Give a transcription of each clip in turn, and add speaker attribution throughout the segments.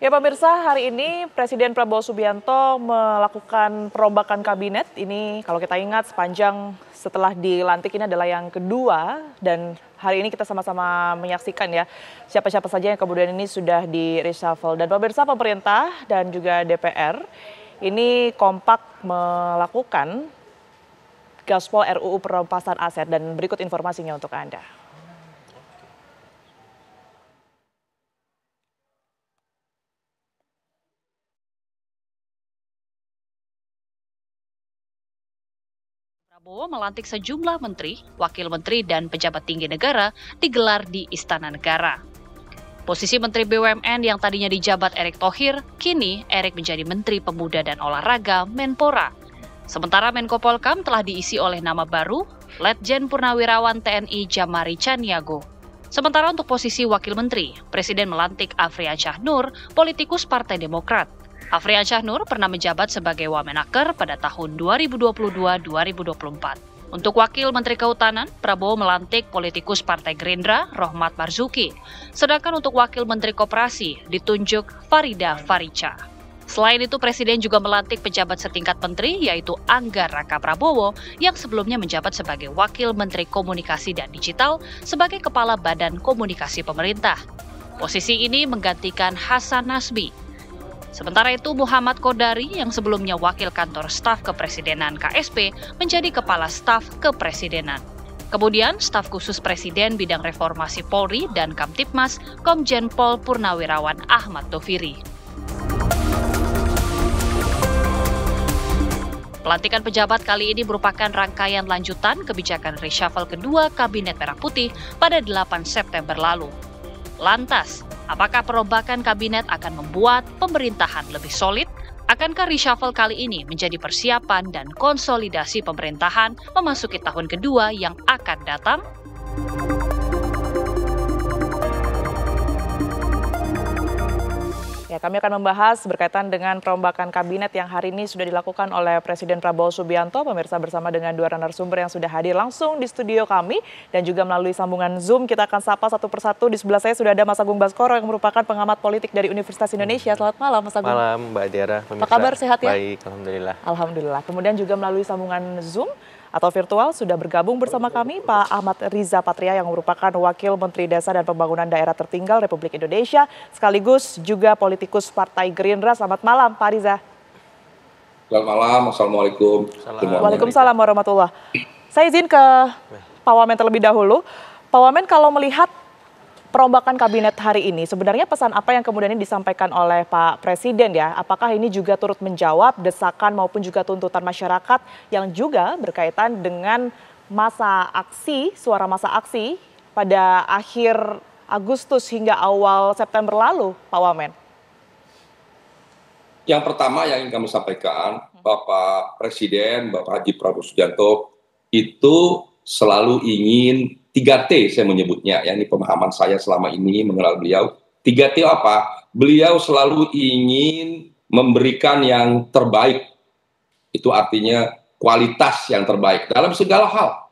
Speaker 1: Ya pemirsa, hari ini Presiden Prabowo Subianto melakukan perombakan kabinet. Ini kalau kita ingat sepanjang setelah dilantik ini adalah yang kedua. Dan hari ini kita sama-sama menyaksikan ya siapa-siapa saja yang kemudian ini sudah di reshuffle. Dan pemirsa, pemerintah dan juga DPR ini kompak melakukan gaspol RUU perampasan aset. Dan berikut informasinya untuk Anda.
Speaker 2: Prabowo melantik sejumlah menteri, wakil menteri, dan pejabat tinggi negara digelar di Istana Negara. Posisi Menteri BUMN yang tadinya dijabat Erick Thohir, kini Erick menjadi Menteri Pemuda dan Olahraga Menpora. Sementara Menko Polkam telah diisi oleh nama baru, Letjen Purnawirawan TNI Jamari Chaniago. Sementara untuk posisi wakil menteri, Presiden melantik Afriansyah Nur, politikus Partai Demokrat. Afriansyah Nur pernah menjabat sebagai Wamenaker pada tahun 2022-2024. Untuk wakil Menteri Kehutanan, Prabowo melantik politikus Partai Gerindra, Rohmat Marzuki. Sedangkan untuk wakil Menteri Koperasi, ditunjuk Farida Faricha. Selain itu, Presiden juga melantik pejabat setingkat menteri, yaitu Angga Raka Prabowo, yang sebelumnya menjabat sebagai wakil Menteri Komunikasi dan Digital sebagai Kepala Badan Komunikasi Pemerintah. Posisi ini menggantikan Hasan Nasbi. Sementara itu, Muhammad Kodari yang sebelumnya wakil kantor staf kepresidenan KSP menjadi kepala staf kepresidenan. Kemudian, staf khusus Presiden bidang reformasi Polri dan Kamtibmas, Komjen Pol Purnawirawan Ahmad Doviri. Pelantikan pejabat kali ini merupakan rangkaian lanjutan kebijakan reshuffle kedua Kabinet Merah Putih pada 8 September lalu. Lantas, apakah perombakan kabinet akan membuat pemerintahan lebih solid? Akankah reshuffle kali ini menjadi persiapan dan konsolidasi pemerintahan memasuki tahun kedua yang akan datang?
Speaker 1: Ya, kami akan membahas berkaitan dengan perombakan kabinet yang hari ini sudah dilakukan oleh Presiden Prabowo Subianto. Pemirsa, bersama dengan dua narasumber yang sudah hadir langsung di studio kami dan juga melalui sambungan Zoom. Kita akan sapa satu persatu. Di sebelah saya sudah ada Mas Agung Baskoro yang merupakan pengamat politik dari Universitas Indonesia. Selamat malam, Mas Agung.
Speaker 3: Malam, Mbak Diara.
Speaker 1: Apa kabar, sehat ya?
Speaker 3: Baik, Alhamdulillah.
Speaker 1: Alhamdulillah. Kemudian juga melalui sambungan Zoom atau virtual sudah bergabung bersama kami Pak Ahmad Riza Patria yang merupakan Wakil Menteri Desa dan Pembangunan Daerah Tertinggal Republik Indonesia, sekaligus juga politikus Partai Gerindra. Selamat malam, Pak Riza.
Speaker 4: Selamat malam, Assalamualaikum.
Speaker 1: Waalaikumsalam warahmatullahi. Saya izin ke Pak Wamen terlebih dahulu. Pak Wamen, kalau melihat perombakan kabinet hari ini, sebenarnya pesan apa yang kemudian ini disampaikan oleh Pak Presiden ya? Apakah ini juga turut menjawab desakan maupun juga tuntutan masyarakat yang juga berkaitan dengan masa aksi, suara masa aksi pada akhir Agustus hingga awal September lalu, Pak Wamen?
Speaker 4: Yang pertama yang ingin kami sampaikan, Bapak Presiden, Bapak Haji Prabowo Subianto itu selalu ingin 3T saya menyebutnya, ya, ini pemahaman saya selama ini mengenal beliau. 3T apa? Beliau selalu ingin memberikan yang terbaik. Itu artinya kualitas yang terbaik dalam segala hal.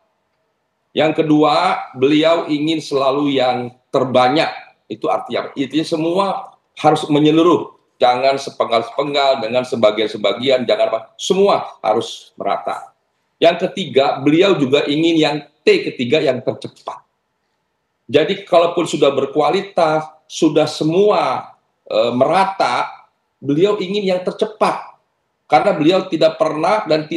Speaker 4: Yang kedua, beliau ingin selalu yang terbanyak. Itu artinya semua harus menyeluruh. Jangan sepenggal-sepenggal dengan sebagian-sebagian, jangan apa. Semua harus merata. Yang ketiga, beliau juga ingin yang ketiga yang tercepat. Jadi kalaupun sudah berkualitas, sudah semua merata, beliau ingin yang tercepat. Karena beliau tidak pernah dan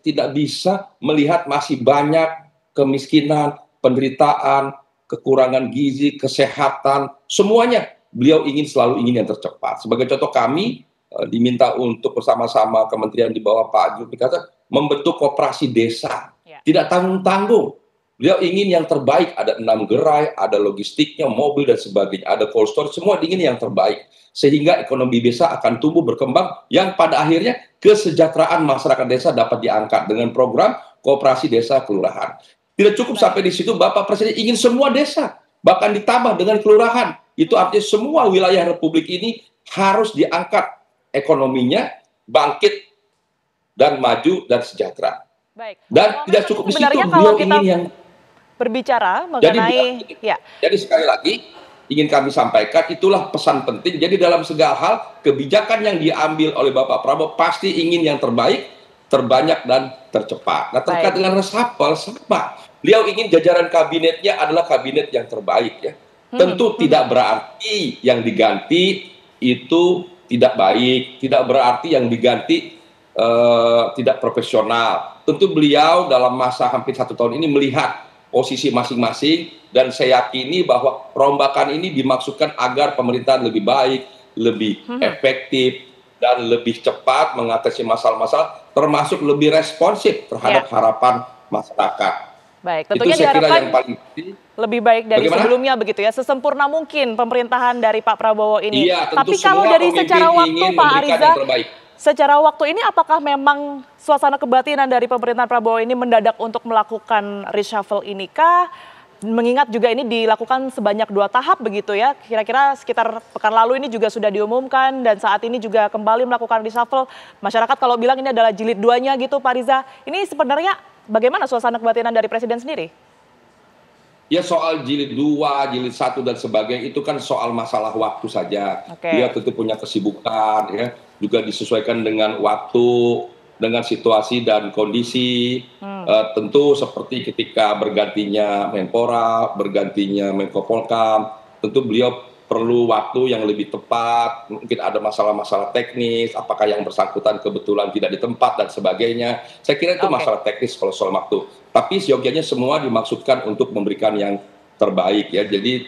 Speaker 4: tidak bisa melihat masih banyak kemiskinan, penderitaan, kekurangan gizi, kesehatan, semuanya. Beliau selalu ingin yang tercepat. Sebagai contoh, kami diminta untuk bersama-sama kementerian di bawah Pak Zulkifli Hasan membentuk koperasi desa. Tidak tanggung-tanggung. Beliau ingin yang terbaik, ada 6 gerai, ada logistiknya, mobil dan sebagainya, ada cold storage, semua ingin yang terbaik. Sehingga ekonomi desa akan tumbuh berkembang yang pada akhirnya kesejahteraan masyarakat desa dapat diangkat dengan program koperasi desa kelurahan. Tidak cukup sampai di situ, Bapak Presiden ingin semua desa, bahkan ditambah dengan kelurahan. Itu artinya semua wilayah Republik ini harus diangkat ekonominya, bangkit, dan maju dan sejahtera.
Speaker 1: Baik.
Speaker 4: Dan tidak cukup di situ, beliau ingin yang
Speaker 1: berbicara mengenai
Speaker 4: jadi sekali lagi ingin kami sampaikan, itulah pesan penting. Jadi dalam segala hal, kebijakan yang diambil oleh Bapak Prabowo pasti ingin yang terbaik, terbanyak, dan tercepat. Nah, terkait dengan reshuffle, sama. Beliau ingin jajaran kabinetnya adalah kabinet yang terbaik, ya. Tentu tidak berarti yang diganti itu tidak baik, tidak berarti yang diganti tidak profesional. Tentu beliau dalam masa hampir 1 tahun ini melihat posisi masing-masing, dan saya yakini bahwa perombakan ini dimaksudkan agar pemerintahan lebih baik, lebih efektif, dan lebih cepat mengatasi masalah-masalah, termasuk lebih responsif terhadap harapan masyarakat.
Speaker 1: Baik,
Speaker 4: Itu
Speaker 1: tentunya
Speaker 4: saya kira
Speaker 1: diharapkan
Speaker 4: yang paling penting.
Speaker 1: lebih baik dari
Speaker 4: Bagaimana?
Speaker 1: sebelumnya begitu ya, sesempurna mungkin pemerintahan dari Pak Prabowo ini.
Speaker 4: Iya, tentu
Speaker 1: Tapi kalau
Speaker 4: semua
Speaker 1: dari
Speaker 4: pemimpin
Speaker 1: secara waktu
Speaker 4: ingin
Speaker 1: Pak
Speaker 4: memberikan
Speaker 1: Ariza,
Speaker 4: yang terbaik.
Speaker 1: secara waktu ini apakah memang suasana kebatinan dari pemerintahan Prabowo ini mendadak untuk melakukan reshuffle ini kah? Mengingat juga ini dilakukan sebanyak 2 tahap begitu ya, kira-kira sekitar pekan lalu ini juga sudah diumumkan, dan saat ini juga kembali melakukan reshuffle. Masyarakat kalau bilang ini adalah jilid 2-nya gitu Pak Riza. Ini sebenarnya bagaimana suasana kebatinan dari Presiden sendiri?
Speaker 4: Ya, soal jilid 2, jilid 1 dan sebagainya itu kan soal masalah waktu saja. Dia tentu punya kesibukan, ya, juga disesuaikan dengan waktu, dengan situasi dan kondisi. Tentu seperti ketika bergantinya Menpora, bergantinya Menko Polhukam, tentu beliau perlu waktu yang lebih tepat. Mungkin ada masalah-masalah teknis, apakah yang bersangkutan kebetulan tidak di tempat dan sebagainya. Saya kira itu masalah teknis kalau soal waktu. Tapi seyogianya semua dimaksudkan untuk memberikan yang terbaik, ya. Jadi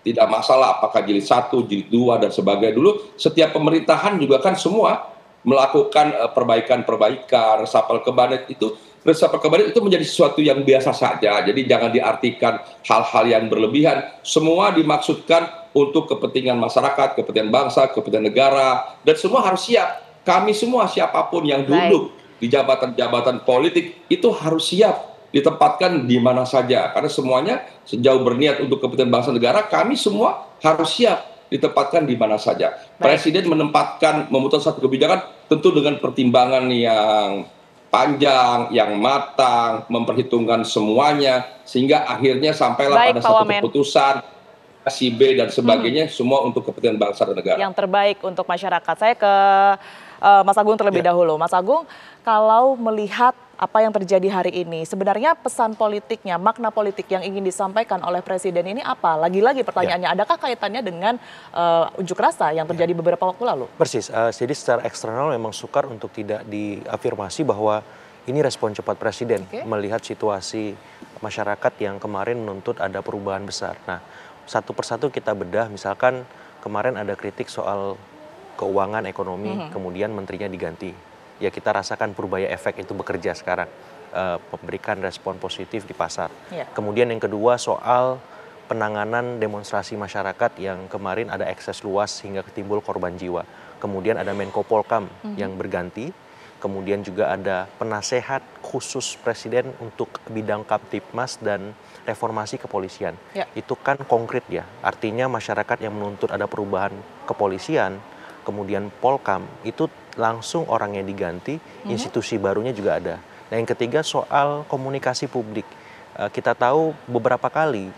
Speaker 4: tidak masalah apakah jilid 1, jilid 2 dan sebagainya. Dulu setiap pemerintahan juga kan semua melakukan perbaikan-perbaikan, reshuffle kabinet itu. Reshuffle kabinet itu menjadi sesuatu yang biasa saja. Jadi jangan diartikan hal-hal yang berlebihan. Semua dimaksudkan untuk kepentingan masyarakat, kepentingan bangsa, kepentingan negara, dan semua harus siap. Kami semua, siapapun yang duduk di jabatan-jabatan politik itu harus siap ditempatkan di mana saja, karena semuanya sejauh berniat untuk kepentingan bangsa negara, kami semua harus siap ditempatkan di mana saja. Presiden memutuskan satu kebijakan tentu dengan pertimbangan yang panjang, yang matang, memperhitungkan semuanya, sehingga akhirnya sampailah pada satu keputusan si B dan sebagainya, semua untuk kepentingan bangsa dan negara.
Speaker 1: Yang terbaik untuk masyarakat. Saya ke Mas Agung terlebih dahulu. Mas Agung, kalau melihat apa yang terjadi hari ini, sebenarnya pesan politiknya, makna politik yang ingin disampaikan oleh Presiden ini apa? Lagi-lagi pertanyaannya, adakah kaitannya dengan unjuk rasa yang terjadi beberapa waktu lalu?
Speaker 3: Persis, jadi secara eksternal memang sukar untuk tidak diafirmasi bahwa ini respon cepat Presiden melihat situasi masyarakat yang kemarin menuntut ada perubahan besar. Nah, satu persatu kita bedah, misalkan kemarin ada kritik soal keuangan ekonomi, kemudian menterinya diganti. Ya kita rasakan Purbaya efek itu bekerja sekarang, memberikan respon positif di pasar. Kemudian yang kedua soal penanganan demonstrasi masyarakat yang kemarin ada ekses luas hingga timbul korban jiwa. Kemudian ada Menko Polhukam yang berganti. Kemudian juga ada penasehat khusus Presiden untuk bidang Kamtibmas dan reformasi kepolisian. Itu kan konkret ya, artinya masyarakat yang menuntut ada perubahan kepolisian, kemudian Polhukam, itu langsung orangnya diganti, institusi barunya juga ada. Nah yang ketiga soal komunikasi publik. Kita tahu beberapa kali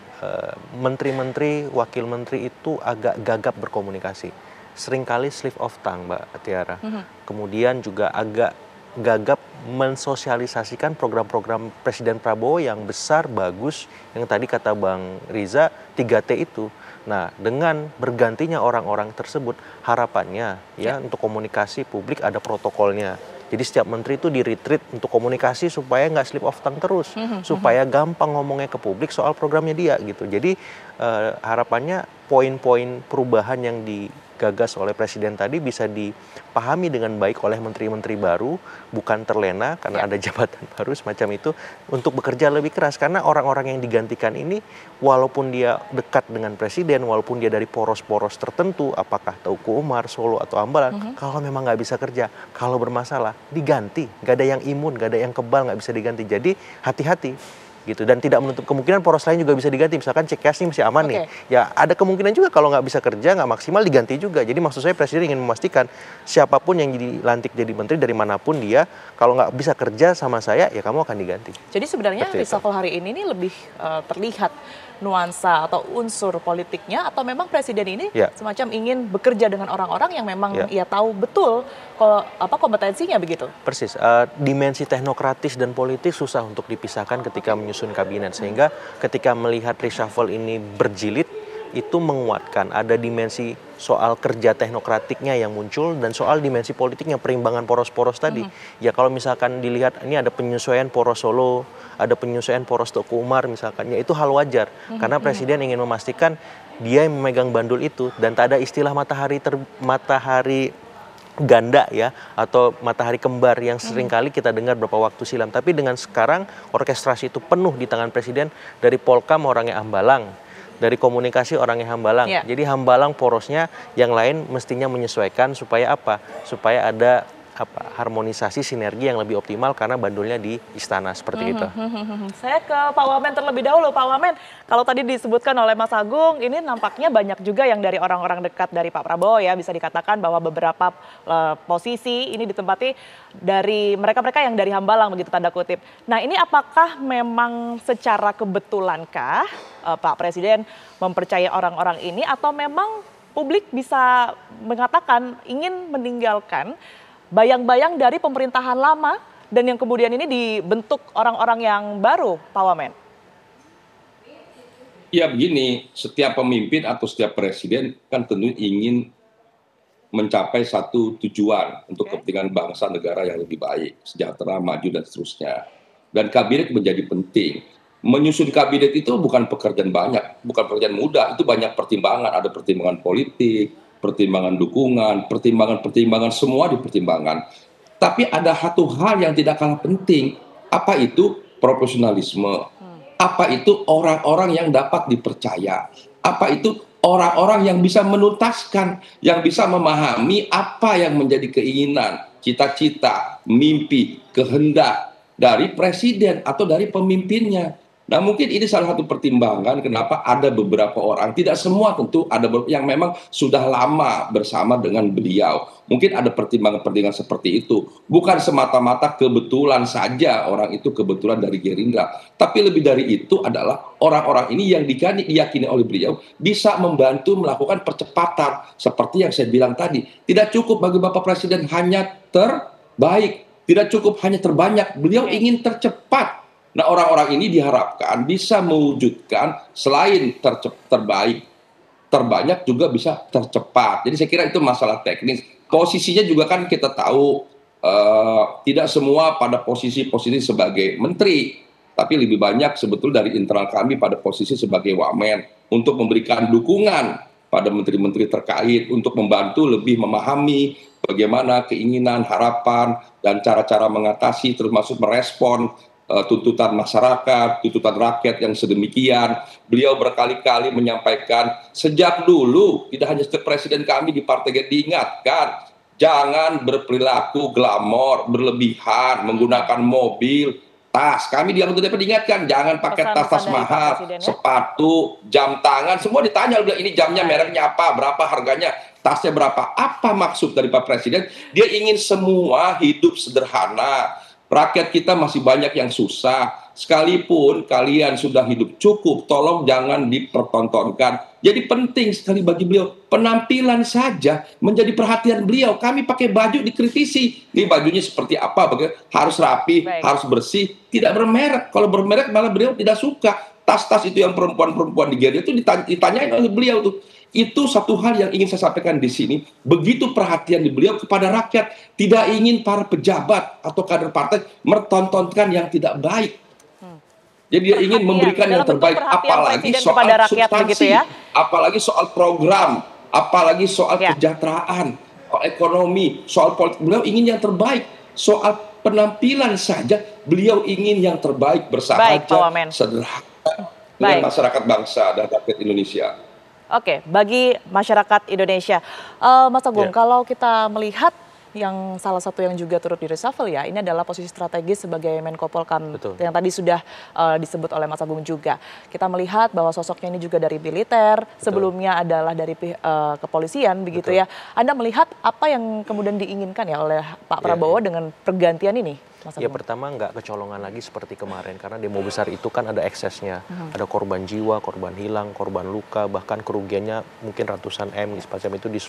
Speaker 3: menteri-menteri, wakil menteri itu agak gagap berkomunikasi. Seringkali slip of tongue, Mbak Tiara. Kemudian juga agak gagap mensosialisasikan program-program Presiden Prabowo yang besar, bagus, yang tadi kata Bang Riza, 3T itu. Nah, dengan bergantinya orang-orang tersebut, harapannya ya untuk komunikasi publik ada protokolnya. Jadi setiap menteri itu di-retreat untuk komunikasi supaya nggak slip of tongue terus, supaya gampang ngomongnya ke publik soal programnya dia gitu. Jadi harapannya poin-poin perubahan yang digagas oleh Presiden tadi bisa dipahami dengan baik oleh menteri-menteri baru, bukan terlena karena ada jabatan baru semacam itu, untuk bekerja lebih keras. Karena orang-orang yang digantikan ini walaupun dia dekat dengan Presiden, walaupun dia dari poros-poros tertentu, apakah Teuku Umar, Solo atau Ambalan, kalau memang nggak bisa kerja, kalau bermasalah diganti, nggak ada yang imun, nggak ada yang kebal, nggak bisa diganti. Jadi hati-hati, gitu, dan tidak menutup kemungkinan poros lain juga bisa diganti. Misalkan Cikeas ini masih aman nih, ya ada kemungkinan juga kalau nggak bisa kerja, nggak maksimal, diganti juga. Jadi maksud saya Presiden ingin memastikan siapapun yang dilantik jadi menteri dari manapun dia, kalau nggak bisa kerja sama saya, ya kamu akan diganti.
Speaker 1: Jadi sebenarnya reshuffle hari ini lebih terlihat nuansa atau unsur politiknya, atau memang Presiden ini semacam ingin bekerja dengan orang-orang yang memang ia tahu betul kompetensinya begitu? Persis,
Speaker 3: dimensi teknokratis dan politik susah untuk dipisahkan ketika menyusun kabinet, sehingga ketika melihat reshuffle ini berjilid, itu menguatkan ada dimensi soal kerja teknokratiknya yang muncul dan soal dimensi politiknya, perimbangan poros-poros tadi. Ya kalau misalkan dilihat ini ada penyesuaian poros Solo, ada penyesuaian poros Teguh Umar misalkan, ya itu hal wajar karena Presiden ingin memastikan dia yang memegang bandul itu, dan tak ada istilah matahari ganda ya, atau matahari kembar yang sering kali kita dengar beberapa waktu silam. Tapi dengan sekarang orkestrasi itu penuh di tangan Presiden, dari Polkam orangnya Hambalang, dari komunikasi orangnya Hambalang. Jadi Hambalang porosnya, yang lain mestinya menyesuaikan supaya apa? Supaya ada harmonisasi sinergi yang lebih optimal karena bandulnya di istana seperti itu.
Speaker 1: Saya ke Pak Wamen terlebih dahulu. Pak Wamen, kalau tadi disebutkan oleh Mas Agung, ini nampaknya banyak juga yang dari orang-orang dekat dari Pak Prabowo ya, bisa dikatakan bahwa beberapa posisi ini ditempati dari mereka-mereka yang dari Hambalang begitu, tanda kutip. Nah ini apakah memang secara kebetulankah Pak Presiden mempercayai orang-orang ini, atau memang publik bisa mengatakan ingin meninggalkan bayang-bayang dari pemerintahan lama dan yang kemudian ini dibentuk orang-orang yang baru, Pak Wamen?
Speaker 4: Ya begini, setiap pemimpin atau setiap presiden kan tentu ingin mencapai satu tujuan untuk kepentingan bangsa negara yang lebih baik, sejahtera, maju, dan seterusnya. Dan kabinet menjadi penting. Menyusun kabinet itu bukan pekerjaan banyak, bukan pekerjaan mudah, itu banyak pertimbangan, ada pertimbangan politik, pertimbangan dukungan, pertimbangan semua dipertimbangkan. Tapi ada satu hal yang tidak kalah penting, apa itu profesionalisme, apa itu orang-orang yang dapat dipercaya, apa itu orang-orang yang bisa menuntaskan, yang bisa memahami apa yang menjadi keinginan, cita-cita, mimpi, kehendak dari presiden atau dari pemimpinnya. Nah mungkin ini salah satu pertimbangan kenapa ada beberapa orang, tidak semua tentu, ada yang memang sudah lama bersama dengan beliau. Mungkin ada pertimbangan-pertimbangan seperti itu. Bukan semata-mata kebetulan saja orang itu kebetulan dari Gerindra. Tapi lebih dari itu adalah orang-orang ini yang diyakini oleh beliau bisa membantu melakukan percepatan. Seperti yang saya bilang tadi, tidak cukup bagi Bapak Presiden hanya terbaik, tidak cukup hanya terbanyak, beliau ingin tercepat. Nah orang-orang ini diharapkan bisa mewujudkan selain terbaik, terbanyak juga bisa tercepat. Jadi saya kira itu masalah teknis. Posisinya juga kan kita tahu tidak semua pada posisi-posisi sebagai menteri, tapi lebih banyak sebetulnya dari internal kami pada posisi sebagai wamen untuk memberikan dukungan pada menteri-menteri terkait untuk membantu lebih memahami bagaimana keinginan, harapan, dan cara-cara mengatasi termasuk merespon tuntutan masyarakat, tuntutan rakyat yang sedemikian. Beliau berkali-kali menyampaikan sejak dulu, tidak hanya setiap presiden kami di Partai Gerindra diingatkan, jangan berperilaku glamor, berlebihan, menggunakan mobil, tas. Kami di anggota DPR diingatkan, jangan pakai tas-tas mahal, sepatu, jam tangan, semua ditanya, ini jamnya mereknya apa, berapa harganya, tasnya berapa. Apa maksud dari Pak Presiden? Dia ingin semua hidup sederhana. Rakyat kita masih banyak yang susah. Sekalipun kalian sudah hidup cukup, tolong jangan dipertontonkan. Jadi penting sekali bagi beliau, penampilan saja menjadi perhatian beliau. Kami pakai baju dikritisi. Ini bajunya seperti apa? Harus rapi, harus bersih, tidak bermerek. Kalau bermerek malah beliau tidak suka. Tas-tas itu yang perempuan-perempuan di Gerindra itu ditanyain oleh beliau tuh. Itu satu hal yang ingin saya sampaikan di sini. Begitu perhatian di beliau kepada rakyat, tidak ingin para pejabat atau kader partai mertontonkan yang tidak baik. Jadi dia ingin memberikan yang terbaik, apalagi soal substansi, apalagi soal program, apalagi soal kesejahteraan, soal ekonomi, soal politik. Beliau ingin yang terbaik. Soal penampilan saja, beliau ingin yang terbaik bersahaja, sederhana dengan masyarakat bangsa dan rakyat Indonesia.
Speaker 1: Oke, bagi masyarakat Indonesia. Mas Agung, kalau kita melihat yang salah satu yang juga turut di reshuffle ya, ini adalah posisi strategis sebagai Menko Polkam.
Speaker 3: Betul.
Speaker 1: Yang tadi sudah disebut oleh Mas Agung juga. Kita melihat bahwa sosoknya ini juga dari militer, sebelumnya adalah dari kepolisian begitu ya. Anda melihat apa yang kemudian diinginkan ya oleh Pak Prabowo dengan pergantian ini, Mas Agung?
Speaker 3: Ya pertama nggak kecolongan lagi seperti kemarin, karena demo besar itu kan ada eksesnya, ada korban jiwa, korban hilang, korban luka, bahkan kerugiannya mungkin ratusan M, semacam itu di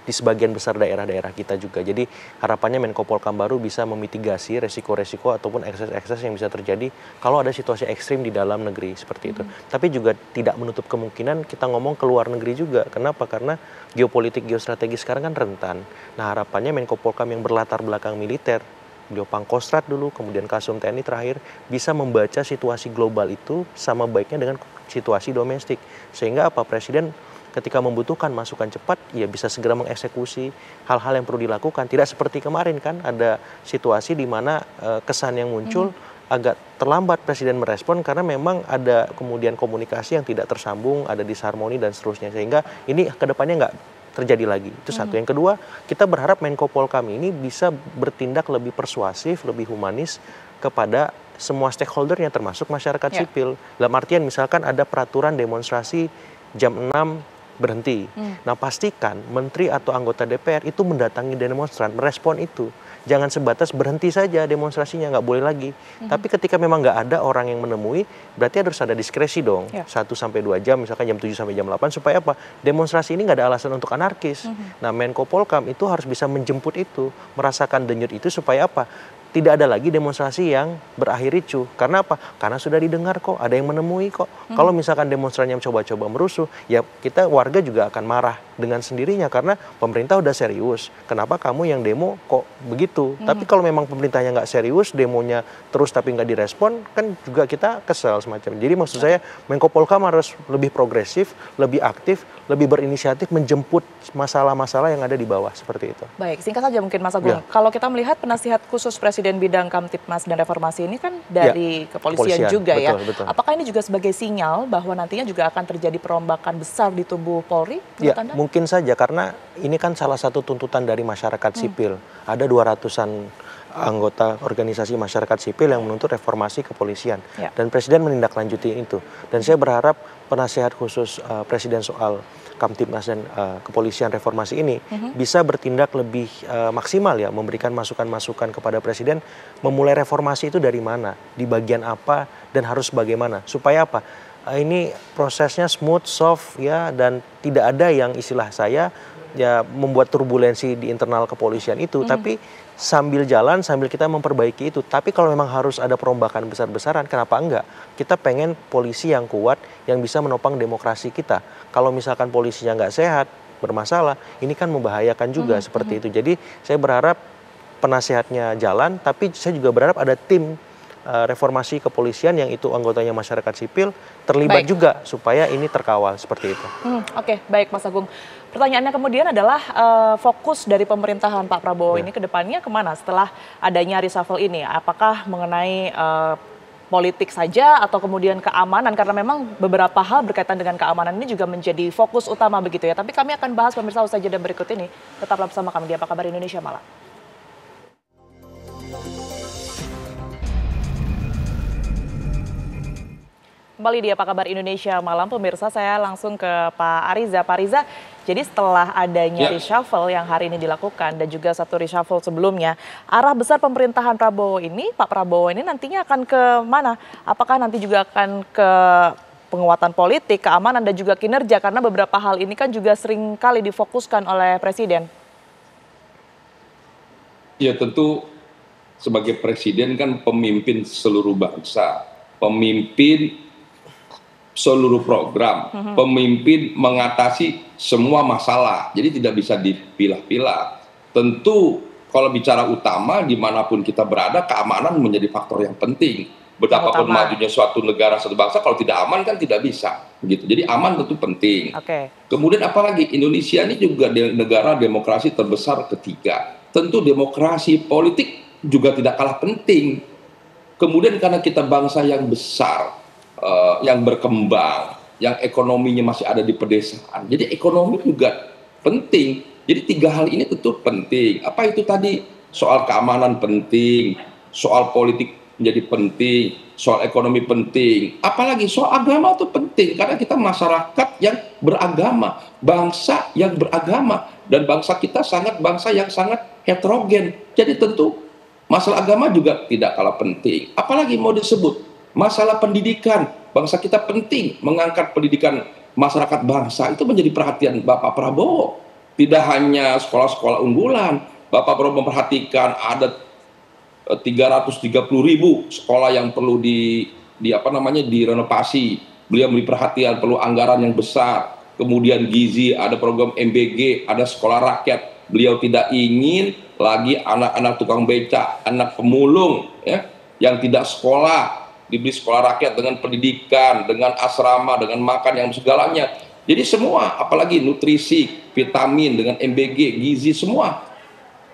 Speaker 3: sebagian besar daerah-daerah kita juga. Jadi harapannya Menko Polkam baru bisa memitigasi resiko-resiko ataupun ekses-ekses yang bisa terjadi kalau ada situasi ekstrim di dalam negeri seperti itu. Tapi juga tidak menutup kemungkinan kita ngomong ke luar negeri juga. Kenapa? Karena geopolitik, geostrategi sekarang kan rentan. Nah harapannya Menko Polkam yang berlatar belakang militer, beliau Pangkostrat dulu, kemudian Kasum TNI terakhir, bisa membaca situasi global itu sama baiknya dengan situasi domestik. Sehingga apa, Presiden ketika membutuhkan masukan cepat, ya bisa segera mengeksekusi hal-hal yang perlu dilakukan. Tidak seperti kemarin kan, ada situasi di mana kesan yang muncul agak terlambat Presiden merespon karena memang ada kemudian komunikasi yang tidak tersambung, ada disharmoni dan seterusnya. Sehingga ini kedepannya nggak terjadi lagi. Itu satu. Yang kedua, kita berharap Menko Polkam ini bisa bertindak lebih persuasif, lebih humanis kepada semua stakeholder yang termasuk masyarakat sipil. Dalam artian misalkan ada peraturan demonstrasi jam 6 berhenti. Nah pastikan menteri atau anggota DPR itu mendatangi demonstran, merespon itu. Jangan sebatas berhenti saja demonstrasinya, nggak boleh lagi. Tapi ketika memang nggak ada orang yang menemui, berarti harus ada diskresi dong. 1-2 jam, misalkan jam 7 sampai jam 8, supaya apa? Demonstrasi ini nggak ada alasan untuk anarkis. Nah Menko Polkam itu harus bisa menjemput itu, merasakan denyut itu supaya apa? Tidak ada lagi demonstrasi yang berakhir ricuh. Karena apa? Karena sudah didengar kok, ada yang menemui kok. Kalau misalkan demonstran yang coba-coba merusuh, ya kita warga juga akan marah dengan sendirinya karena pemerintah udah serius. Kenapa kamu yang demo kok begitu? Tapi kalau memang pemerintahnya nggak serius, demonya terus tapi nggak direspon, kan juga kita kesel semacam. Jadi maksud saya Menko Polkam harus lebih progresif, lebih aktif, lebih berinisiatif menjemput masalah-masalah yang ada di bawah seperti itu.
Speaker 1: Baik, singkat saja mungkin Mas Agung. Kalau kita melihat penasihat khusus Presiden bidang Kamtipmas dan Reformasi ini kan dari kepolisian juga
Speaker 3: betul.
Speaker 1: Apakah ini juga sebagai sinyal bahwa nantinya juga akan terjadi perombakan besar di tubuh Polri?
Speaker 3: Ya, mungkin saja karena ini kan salah satu tuntutan dari masyarakat sipil. Ada 200-an anggota organisasi masyarakat sipil yang menuntut reformasi kepolisian. Dan Presiden menindaklanjuti itu. Dan saya berharap penasihat khusus Presiden soal Kamtipmas dan kepolisian reformasi ini bisa bertindak lebih maksimal ya, memberikan masukan-masukan kepada Presiden, memulai reformasi itu dari mana, di bagian apa, dan harus bagaimana, supaya apa? Ini prosesnya smooth, soft ya, dan tidak ada yang istilah saya ya membuat turbulensi di internal kepolisian itu, tapi sambil jalan, sambil kita memperbaiki itu. Tapi kalau memang harus ada perombakan besar-besaran, kenapa enggak? Kita pengen polisi yang kuat, yang bisa menopang demokrasi kita. Kalau misalkan polisinya nggak sehat, bermasalah, ini kan membahayakan juga seperti itu. Jadi saya berharap penasehatnya jalan, tapi saya juga berharap ada tim reformasi kepolisian yang itu anggotanya masyarakat sipil terlibat juga supaya ini terkawal seperti itu.
Speaker 1: Oke, baik Mas Agung. Pertanyaannya kemudian adalah fokus dari pemerintahan Pak Prabowo ini ke depannya kemana setelah adanya reshuffle ini? Apakah mengenai politik saja atau kemudian keamanan? Karena memang beberapa hal berkaitan dengan keamanan ini juga menjadi fokus utama begitu ya. Tapi kami akan bahas pemirsa usai jeda berikut ini. Tetaplah bersama kami di Apa Kabar Indonesia Malam. Kembali di Apa Kabar Indonesia Malam, pemirsa, saya langsung ke Pak Ariza. Pak Ariza, jadi setelah adanya reshuffle yang hari ini dilakukan dan juga satu reshuffle sebelumnya, arah besar pemerintahan Prabowo ini, Pak Prabowo ini nantinya akan ke mana? Apakah nanti juga akan ke penguatan politik, keamanan, dan juga kinerja? Karena beberapa hal ini kan juga sering kali difokuskan oleh Presiden.
Speaker 4: Ya tentu sebagai Presiden kan pemimpin seluruh bangsa, pemimpin seluruh program, pemimpin mengatasi semua masalah. Jadi tidak bisa dipilah-pilah. Tentu kalau bicara utama, dimanapun kita berada, keamanan menjadi faktor yang penting. Betapapun majunya suatu negara, suatu bangsa, kalau tidak aman kan tidak bisa. Gitu. Jadi aman tentu penting. Kemudian apalagi, Indonesia ini juga negara demokrasi terbesar ketiga. Tentu demokrasi politik juga tidak kalah penting. Kemudian karena kita bangsa yang besar, yang berkembang, yang ekonominya masih ada di pedesaan. Jadi ekonomi juga penting. Jadi 3 hal ini tentu penting. Apa itu tadi? Soal keamanan penting, soal politik menjadi penting, soal ekonomi penting, apalagi soal agama itu penting karena kita masyarakat yang beragama, bangsa yang beragama, dan bangsa kita bangsa yang sangat heterogen. Jadi tentu masalah agama juga tidak kalah penting. Apalagi mau disebut masalah pendidikan, bangsa kita penting mengangkat pendidikan masyarakat bangsa itu menjadi perhatian Bapak Prabowo. Tidak hanya sekolah-sekolah unggulan, Bapak Prabowo memperhatikan ada 330.000 sekolah yang perlu direnovasi. Beliau memberi perhatian, perlu anggaran yang besar. Kemudian gizi, ada program MBG, ada sekolah rakyat. Beliau tidak ingin lagi anak-anak tukang becak, anak pemulung, ya, yang tidak sekolah, diberi sekolah rakyat dengan pendidikan, dengan asrama, dengan makan yang segalanya. Jadi semua, apalagi nutrisi, vitamin, dengan MBG, gizi, semua.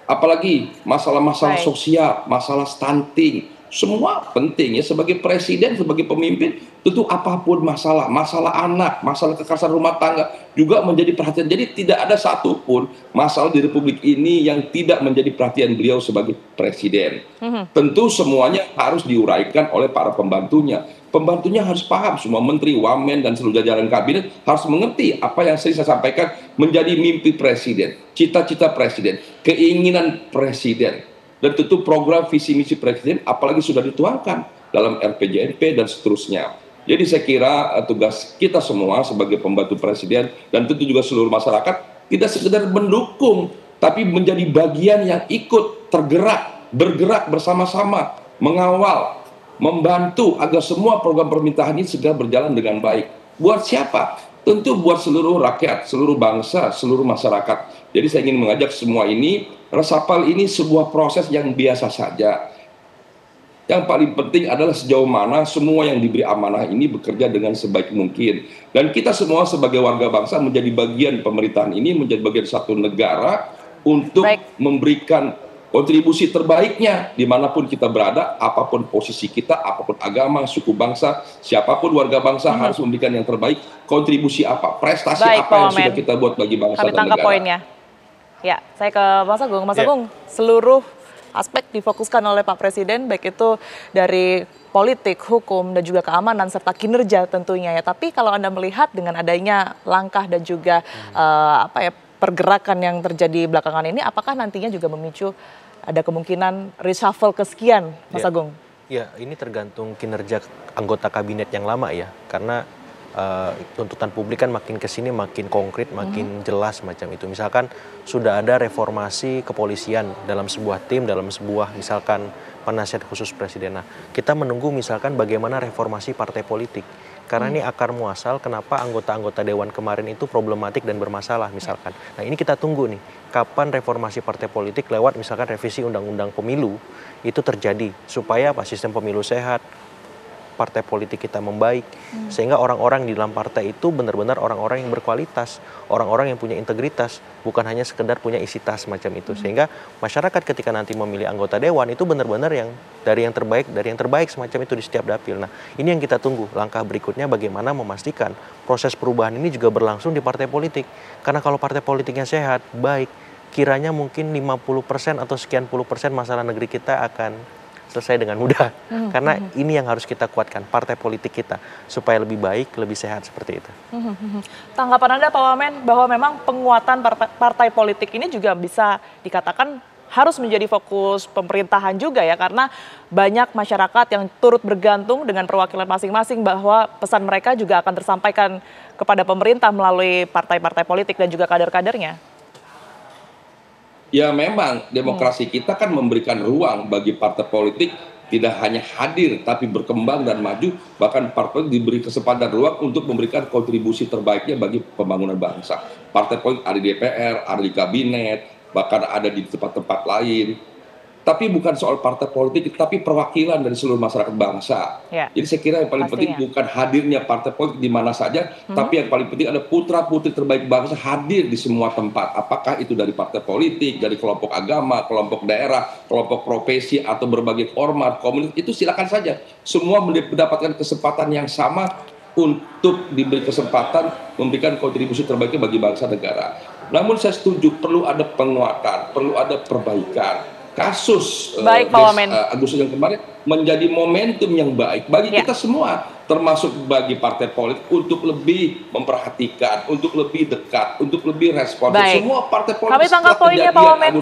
Speaker 4: Apalagi masalah-masalah sosial, masalah stunting, semua penting ya. Sebagai presiden, sebagai pemimpin, tentu apapun masalah anak, masalah kekerasan rumah tangga juga menjadi perhatian. Jadi tidak ada satupun masalah di Republik ini yang tidak menjadi perhatian beliau sebagai presiden. Tentu semuanya harus diuraikan oleh para pembantunya. Pembantunya harus paham, semua menteri, wamen, dan seluruh jajaran kabinet harus mengerti apa yang sering saya sampaikan menjadi mimpi presiden, cita-cita presiden, keinginan presiden, dan tentu program visi misi presiden apalagi sudah dituangkan dalam RPJMP dan seterusnya. Jadi saya kira tugas kita semua sebagai pembantu presiden dan tentu juga seluruh masyarakat tidak sekedar mendukung, tapi menjadi bagian yang ikut bergerak bersama-sama, mengawal, membantu agar semua program pemerintahan ini segera berjalan dengan baik. Buat siapa? Tentu buat seluruh rakyat, seluruh bangsa, seluruh masyarakat. Jadi saya ingin mengajak semua ini, resapel ini sebuah proses yang biasa saja. Yang paling penting adalah sejauh mana semua yang diberi amanah ini bekerja dengan sebaik mungkin. Dan kita semua sebagai warga bangsa menjadi bagian pemerintahan ini, menjadi bagian satu negara untuk memberikan kontribusi terbaiknya dimanapun kita berada, apapun posisi kita, apapun agama, suku bangsa, siapapun warga bangsa harus memberikan yang terbaik. Kontribusi apa, prestasi apa yang sudah kita buat bagi bangsa dan negara.
Speaker 1: Kami tangkap poinnya. Ya, saya ke Mas Agung. Mas Agung, seluruh aspek difokuskan oleh Pak Presiden, baik itu dari politik, hukum, dan juga keamanan, serta kinerja tentunya ya. Tapi kalau Anda melihat dengan adanya langkah dan juga pergerakan yang terjadi belakangan ini, apakah nantinya juga memicu ada kemungkinan reshuffle kesekian, Mas Agung?
Speaker 3: Ya, ini tergantung kinerja anggota kabinet yang lama ya, karena tuntutan publik kan makin kesini makin konkret, makin jelas macam itu. Misalkan sudah ada reformasi kepolisian dalam sebuah tim, dalam sebuah misalkan penasihat khusus presiden. Nah, kita menunggu misalkan bagaimana reformasi partai politik. Karena ini akar muasal kenapa anggota-anggota dewan kemarin itu problematik dan bermasalah misalkan. Nah, ini kita tunggu nih, kapan reformasi partai politik lewat misalkan revisi undang-undang pemilu itu terjadi. Supaya sistem pemilu sehat, partai politik kita membaik, sehingga orang-orang di dalam partai itu benar-benar orang-orang yang berkualitas, orang-orang yang punya integritas, bukan hanya sekedar punya isi tas macam itu. Sehingga masyarakat ketika nanti memilih anggota dewan itu benar-benar yang dari yang terbaik semacam itu di setiap dapil. Nah, ini yang kita tunggu. Langkah berikutnya bagaimana memastikan proses perubahan ini juga berlangsung di partai politik. Karena kalau partai politiknya sehat, baik, kiranya mungkin 50% atau sekian puluh persen masalah negeri kita akan selesai dengan mudah. Karena ini yang harus kita kuatkan, partai politik kita, supaya lebih baik, lebih sehat seperti itu.
Speaker 1: Tanggapan Anda Pak Wamen bahwa memang penguatan partai politik ini juga bisa dikatakan harus menjadi fokus pemerintahan juga ya, karena banyak masyarakat yang turut bergantung dengan perwakilan masing-masing bahwa pesan mereka juga akan tersampaikan kepada pemerintah melalui partai-partai politik dan juga kader-kadernya.
Speaker 4: Ya memang demokrasi kita kan memberikan ruang bagi partai politik tidak hanya hadir tapi berkembang dan maju, bahkan partai diberi kesempatan ruang untuk memberikan kontribusi terbaiknya bagi pembangunan bangsa. Partai politik ada di DPR, ada di kabinet, bahkan ada di tempat-tempat lain. Tapi bukan soal partai politik, tapi perwakilan dari seluruh masyarakat bangsa. Ya, jadi saya kira yang paling penting bukan hadirnya partai politik di mana saja, tapi yang paling penting ada putra-putri terbaik bangsa hadir di semua tempat. Apakah itu dari partai politik, dari kelompok agama, kelompok daerah, kelompok profesi, atau berbagai ormas, komunitas, itu silakan saja. Semua mendapatkan kesempatan yang sama untuk diberi kesempatan memberikan kontribusi terbaiknya bagi bangsa negara. Namun saya setuju perlu ada penguatan, perlu ada perbaikan. Kasus
Speaker 1: Baik, Pak Wamen.
Speaker 4: Agustus yang kemarin menjadi momentum yang baik bagi kita semua, termasuk bagi partai politik untuk lebih memperhatikan, untuk lebih dekat, untuk lebih responsif. Semua partai politik
Speaker 1: Kami tangkap poinnya, Pak Wamen.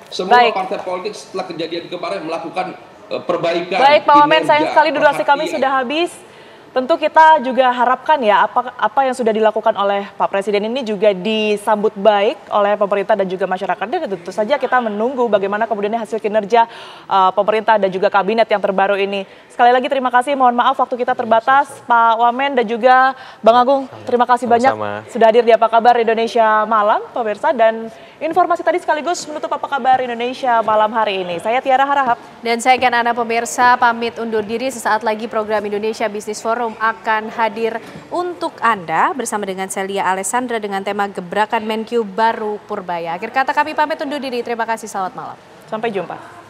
Speaker 4: Semua partai politik setelah kejadian kemarin melakukan perbaikan.
Speaker 1: Baik, Pak Wamen, sayang sekali durasi kami sudah habis. Tentu kita juga harapkan ya apa yang sudah dilakukan oleh Pak Presiden ini juga disambut baik oleh pemerintah dan juga masyarakat. Dan tentu saja kita menunggu bagaimana kemudian hasil kinerja pemerintah dan juga kabinet yang terbaru ini. Sekali lagi terima kasih, mohon maaf waktu kita terbatas. Pak Wamen dan juga Bang Agung, terima kasih banyak sudah hadir di Apa Kabar Indonesia Malam, pemirsa. Dan informasi tadi sekaligus menutup Apa Kabar Indonesia Malam hari ini. Saya Tiara Harahap.
Speaker 5: Dan saya Ana pemirsa pamit undur diri, sesaat lagi program Indonesia Business Forum akan hadir untuk Anda bersama dengan Celia Alessandra dengan tema Gebrakan Menkyu Baru Purbaya. Akhir kata kami pamit undur diri, terima kasih, selamat malam.
Speaker 1: Sampai jumpa.